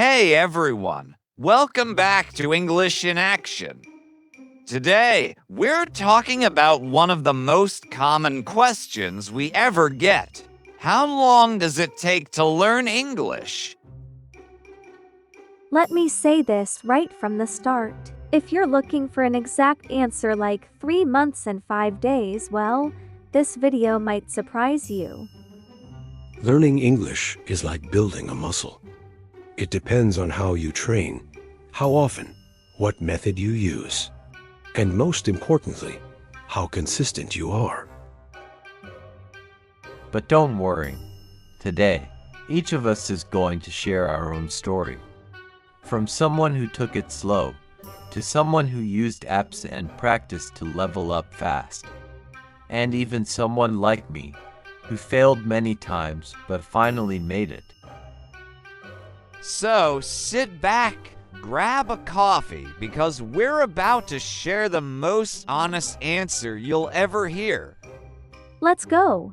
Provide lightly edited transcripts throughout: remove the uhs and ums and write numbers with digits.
Hey everyone, welcome back to English in Action. Today, we're talking about one of the most common questions we ever get. How long does it take to learn English? Let me say this right from the start. If you're looking for an exact answer like 3 months and 5 days, well, this video might surprise you. Learning English is like building a muscle. It depends on how you train, how often, what method you use, and most importantly, how consistent you are. But don't worry. Today, each of us is going to share our own story. From someone who took it slow, to someone who used apps and practiced to level up fast. And even someone like me, who failed many times but finally made it. So sit back, grab a coffee, because we're about to share the most honest answer you'll ever hear. Let's go.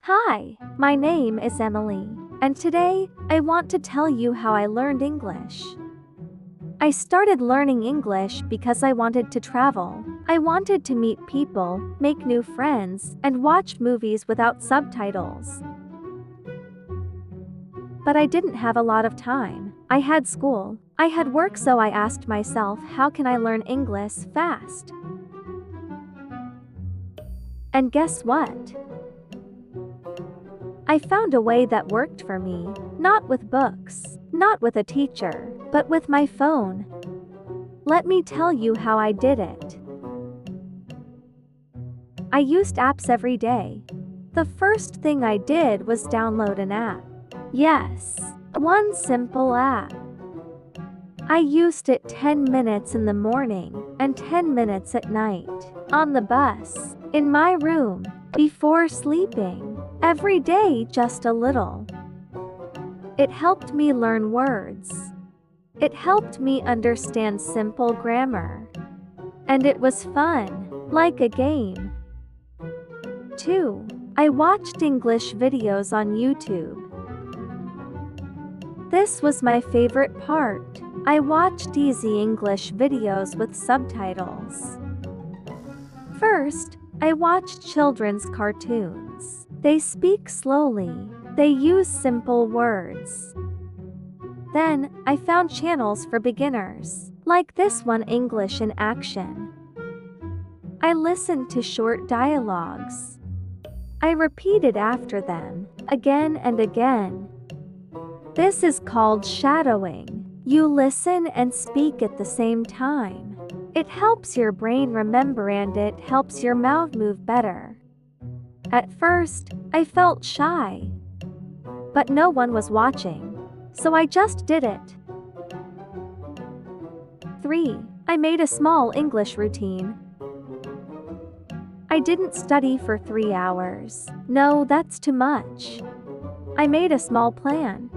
Hi, my name is Emily, and today I want to tell you how I learned English. I started learning English because I wanted to travel. I wanted to meet people, make new friends, and watch movies without subtitles. But I didn't have a lot of time. I had school, I had work, so I asked myself, how can I learn English fast? And guess what? I found a way that worked for me, not with books, not with a teacher, but with my phone. Let me tell you how I did it. I used apps every day. The first thing I did was download an app. Yes, one simple app. I used it 10 minutes in the morning and 10 minutes at night, on the bus, in my room, before sleeping. Every day, just a little. It helped me learn words. It helped me understand simple grammar. And it was fun, like a game. 2. I watched English videos on YouTube. This was my favorite part. I watched easy English videos with subtitles. First, I watched children's cartoons. They speak slowly. They use simple words. Then, I found channels for beginners, like this one, English in Action. I listened to short dialogues. I repeated after them, again and again. This is called shadowing. You listen and speak at the same time. It helps your brain remember and it helps your mouth move better. At first, I felt shy. But no one was watching, so I just did it. 3. I made a small English routine. I didn't study for 3 hours. No, that's too much. I made a small plan.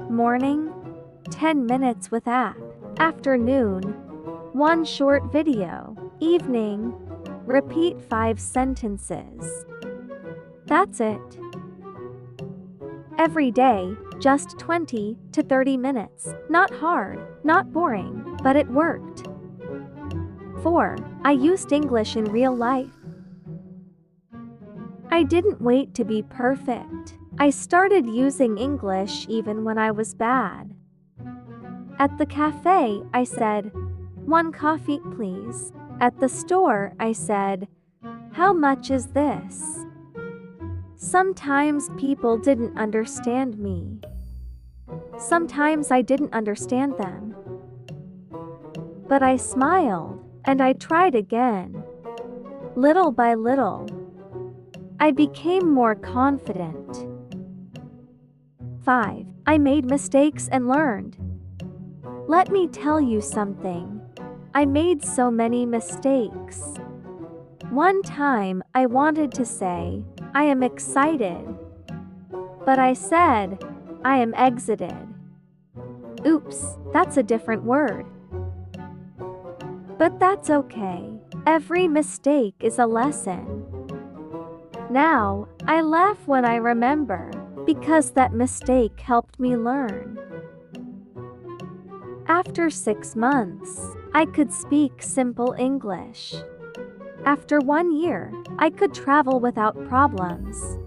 Morning, 10 minutes with app. Afternoon, 1 short video. Evening, repeat 5 sentences. That's it. Every day, just 20 to 30 minutes. Not hard, not boring, but it worked. 4. I used English in real life. I didn't wait to be perfect. I started using English even when I was bad. At the cafe, I said, "1 coffee, please." At the store, I said, "How much is this?" Sometimes people didn't understand me. Sometimes I didn't understand them. But I smiled, and I tried again. Little by little, I became more confident. 5. I made mistakes and learned. Let me tell you something. I made so many mistakes. One time, I wanted to say, "I am excited." But I said, "I am exited." Oops, that's a different word. But that's okay. Every mistake is a lesson. Now, I laugh when I remember, because that mistake helped me learn. After 6 months, I could speak simple English. After 1 year, I could travel without problems.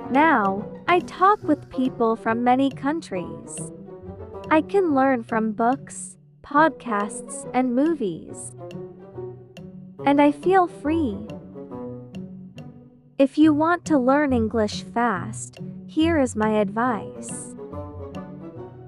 Now, I talk with people from many countries. I can learn from books, podcasts, and movies. And I feel free. If you want to learn English fast, here is my advice.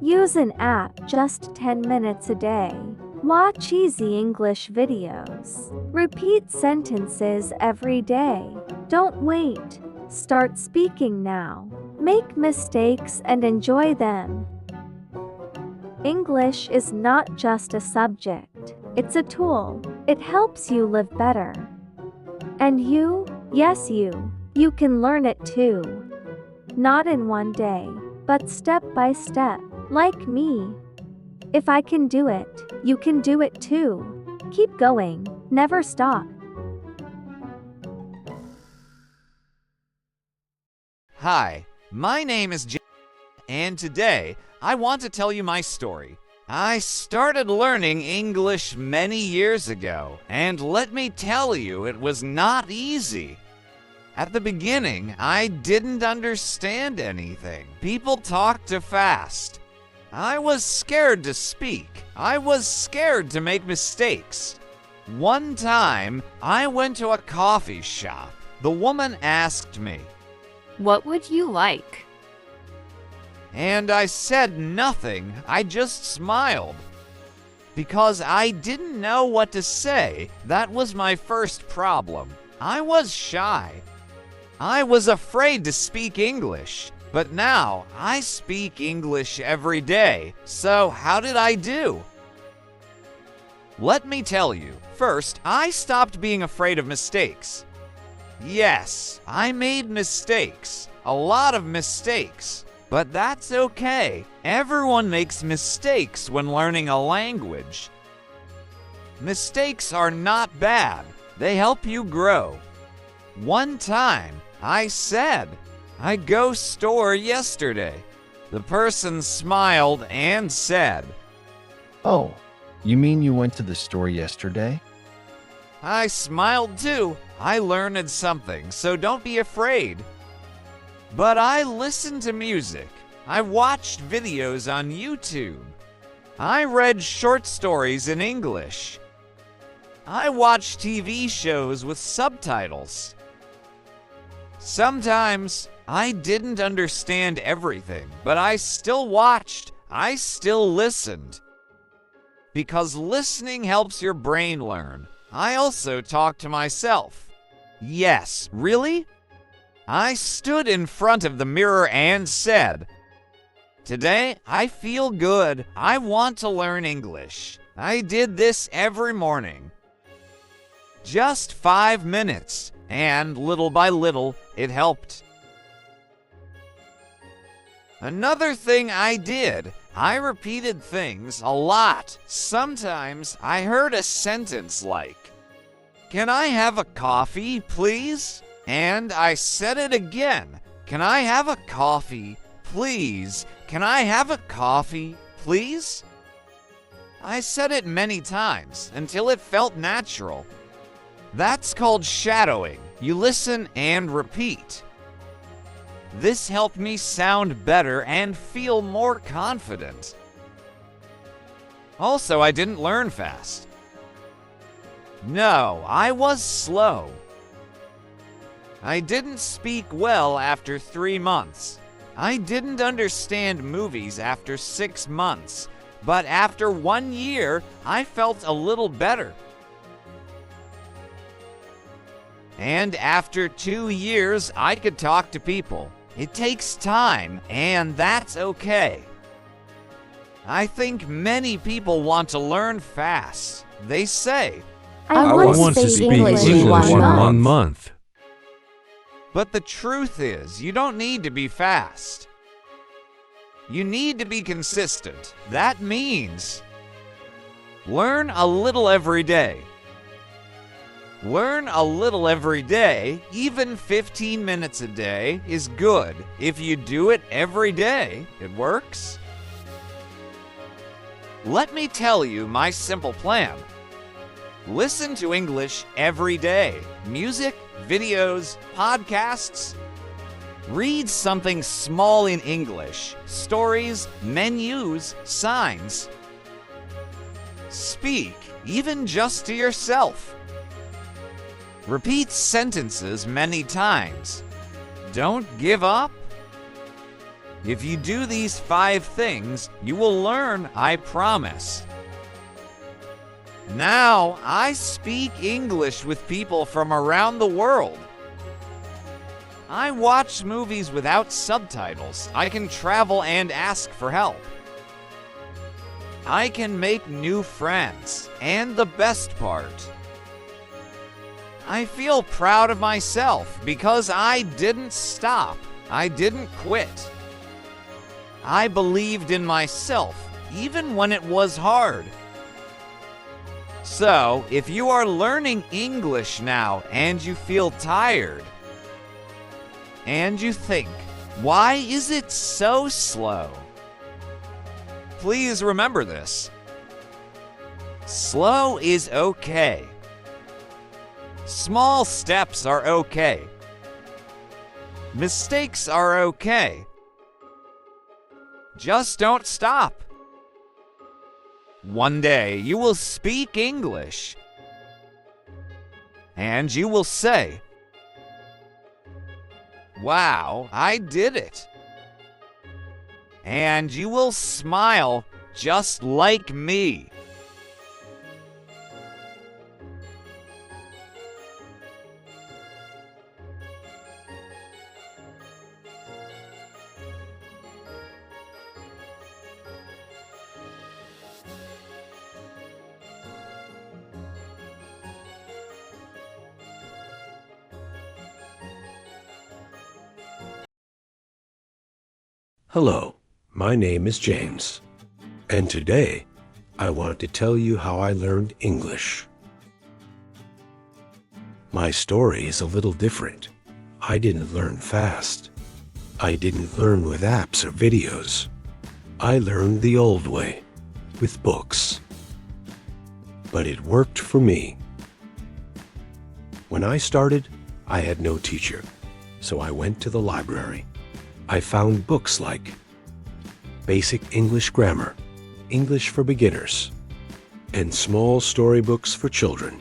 Use an app just 10 minutes a day. Watch easy English videos. Repeat sentences every day. Don't wait. Start speaking now. Make mistakes and enjoy them. English is not just a subject. It's a tool. It helps you live better. And you, yes you can learn it too. Not in one day, but step by step, like me. If I can do it, you can do it too. Keep going, never stop. Hi, my name is Jim, and today I want to tell you my story. I started learning English many years ago, and let me tell you, it was not easy. At the beginning, I didn't understand anything. People talked too fast. I was scared to speak. I was scared to make mistakes. One time, I went to a coffee shop. The woman asked me, "What would you like?" and I said nothing. I just smiled. Because I didn't know what to say. That was my first problem. I was shy. I was afraid to speak English. But now, I speak English every day. So how did I do? Let me tell you. First, I stopped being afraid of mistakes. Yes, I made mistakes. A lot of mistakes. But that's okay. Everyone makes mistakes when learning a language. Mistakes are not bad. They help you grow. One time, I said, "I go store yesterday." The person smiled and said, Oh, you mean you went to the store yesterday? I smiled too. I learned something, so don't be afraid. But I listened to music. I watched videos on YouTube. I read short stories in English. I watched TV shows with subtitles. Sometimes I didn't understand everything, but I still watched. I still listened. Because listening helps your brain learn. I also talked to myself. Yes, really? I stood in front of the mirror and said, "Today, I feel good. I want to learn English." I did this every morning. Just 5 minutes, and little by little, it helped. Another thing I did, I repeated things a lot. Sometimes I heard a sentence like, "Can I have a coffee, please?" And I said it again. "Can I have a coffee, please? Can I have a coffee, please?" I said it many times until it felt natural. That's called shadowing. You listen and repeat. This helped me sound better and feel more confident. Also, I didn't learn fast. No, I was slow. I didn't speak well after 3 months. I didn't understand movies after 6 months. But after 1 year, I felt a little better. And after 2 years, I could talk to people. It takes time, and that's okay. I think many people want to learn fast. They say, I want to speak English in 1 month. but the truth is, you don't need to be fast. You need to be consistent. That means learn a little every day. Learn a little every day. Even 15 minutes a day is good. If you do it every day, it works. Let me tell you my simple plan. Listen to English every day. Music, videos, podcasts. Read something small in English. Stories, menus, signs. Speak, even just to yourself. Repeat sentences many times. Don't give up. If you do these 5 things, you will learn, I promise. Now, I speak English with people from around the world. I watch movies without subtitles. I can travel and ask for help. I can make new friends. And the best part, I feel proud of myself because I didn't stop. I didn't quit. I believed in myself, even when it was hard. So, if you are learning English now and you feel tired, and you think, why is it so slow? Please remember this. Slow is okay. Small steps are okay. Mistakes are okay. Just don't stop. One day you will speak English. And you will say, wow, I did it. And you will smile just like me. Hello, my name is James, and today I want to tell you how I learned English. My story is a little different. I didn't learn fast. I didn't learn with apps or videos. I learned the old way, with books. But it worked for me. When I started, I had no teacher, so I went to the library. I found books like Basic English Grammar, English for Beginners, and small storybooks for children.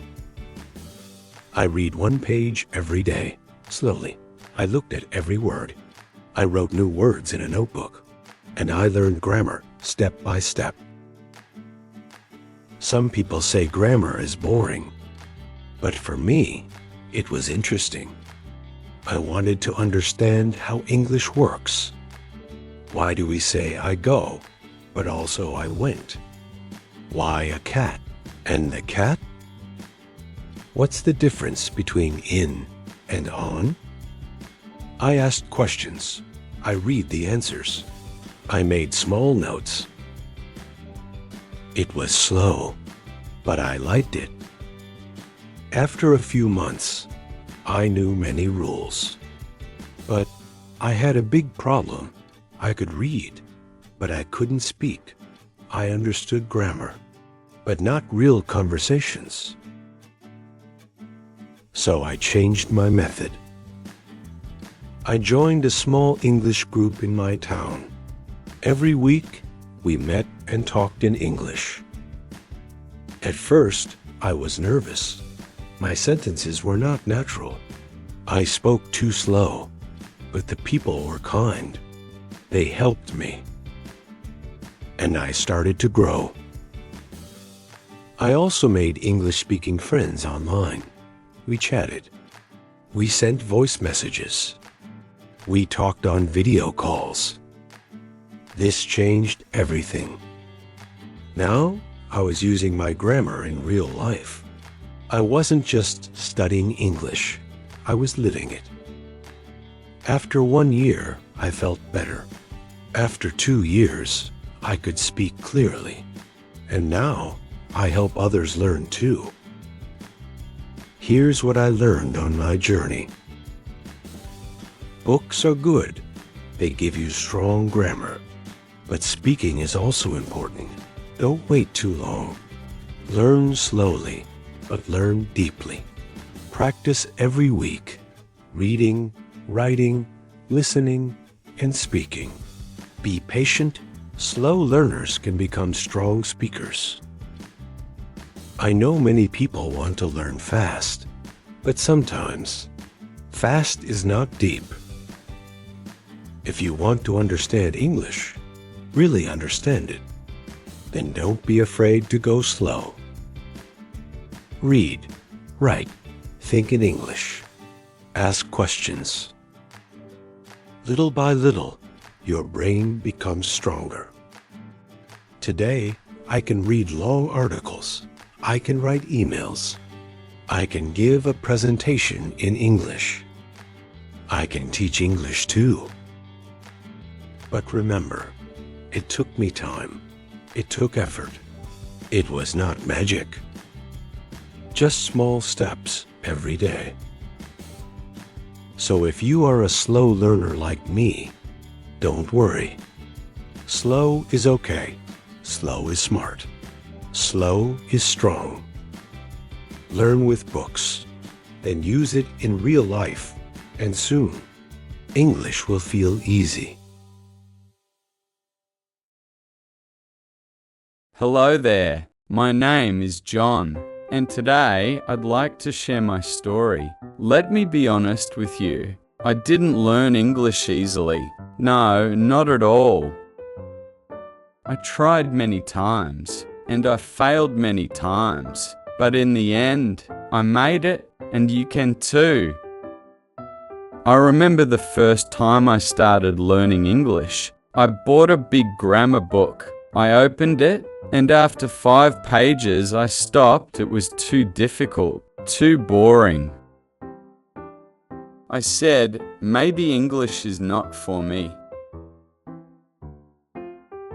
I read 1 page every day, slowly. I looked at every word. I wrote new words in a notebook, and I learned grammar step by step. Some people say grammar is boring, but for me, it was interesting. I wanted to understand how English works. Why do we say I go, but also I went? Why a cat and the cat? What's the difference between in and on? I asked questions. I read the answers. I made small notes. It was slow, but I liked it. After a few months, I knew many rules. But I had a big problem. I could read, but I couldn't speak. I understood grammar, but not real conversations. So I changed my method. I joined a small English group in my town. Every week, we met and talked in English. At first, I was nervous. My sentences were not natural. I spoke too slow, but the people were kind. They helped me. And I started to grow. I also made English-speaking friends online. We chatted. We sent voice messages. We talked on video calls. This changed everything. Now, I was using my grammar in real life. I wasn't just studying English. I was living it. After 1 year, I felt better. After 2 years, I could speak clearly. And now, I help others learn too. Here's what I learned on my journey. Books are good. They give you strong grammar. But speaking is also important. Don't wait too long. Learn slowly, but learn deeply. Practice every week. Reading, writing, listening, and speaking. Be patient. Slow learners can become strong speakers. I know many people want to learn fast, but sometimes fast is not deep. If you want to understand English, really understand it, then don't be afraid to go slow. Read, write, think in English. Ask questions. Little by little, your brain becomes stronger. Today, I can read long articles. I can write emails. I can give a presentation in English. I can teach English too. But remember, it took me time. It took effort. It was not magic. Just small steps every day. So if you are a slow learner like me, don't worry. Slow is okay. Slow is smart. Slow is strong. Learn with books, then use it in real life, and soon, English will feel easy. Hello there, my name is John, and today I'd like to share my story. Let me be honest with you, I didn't learn English easily. No, not at all. I tried many times, and I failed many times, but in the end, I made it, and you can too. I remember the first time I started learning English. I bought a big grammar book. I opened it, and after 5 pages I stopped. It was too difficult, too boring. I said, maybe English is not for me.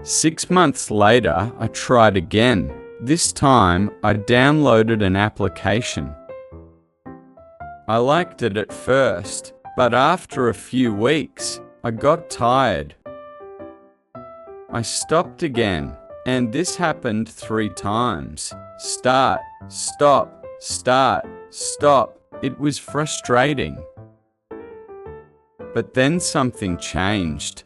6 months later, I tried again. This time, I downloaded an application. I liked it at first, but after a few weeks, I got tired. I stopped again, and this happened 3 times. Start, stop, start, stop. It was frustrating. But then something changed.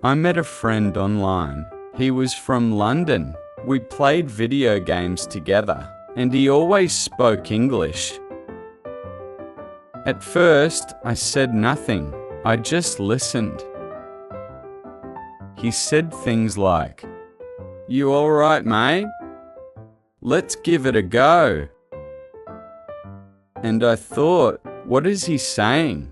I met a friend online. He was from London. We played video games together, and he always spoke English. At first, I said nothing. I just listened. He said things like, "You all right, mate? Let's give it a go." And I thought, what is he saying?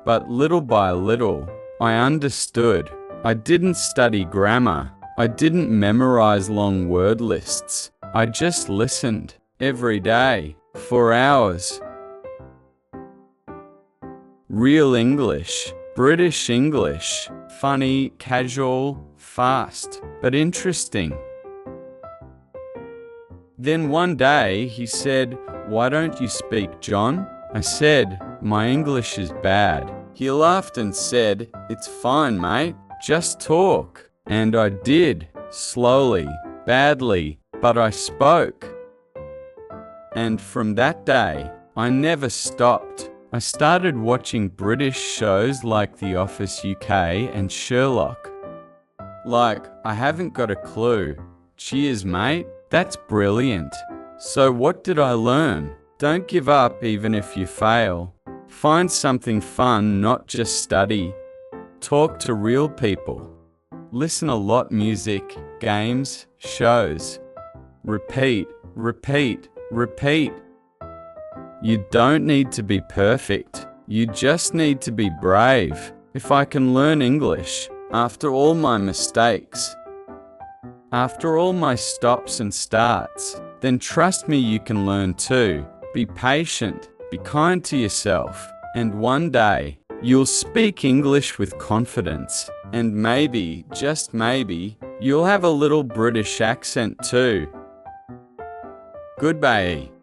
But little by little, I understood. I didn't study grammar. I didn't memorize long word lists. I just listened every day for hours. Real English, British English, funny, casual, fast, but interesting. Then one day he said, "Why don't you speak, John?" I said, "My English is bad." He laughed and said, "It's fine, mate, just talk." And I did, slowly, badly, but I spoke. And from that day, I never stopped. I started watching British shows like The Office UK and Sherlock. Like, I haven't got a clue. Cheers, mate, that's brilliant. So what did I learn? Don't give up even if you fail. Find something fun, not just study. Talk to real people. Listen a lot music, games, shows. Repeat, repeat, repeat. You don't need to be perfect. You just need to be brave. If I can learn English, after all my mistakes, after all my stops and starts, then trust me you can learn too. Be patient, be kind to yourself, and one day, you'll speak English with confidence, and maybe, just maybe, you'll have a little British accent too. Goodbye.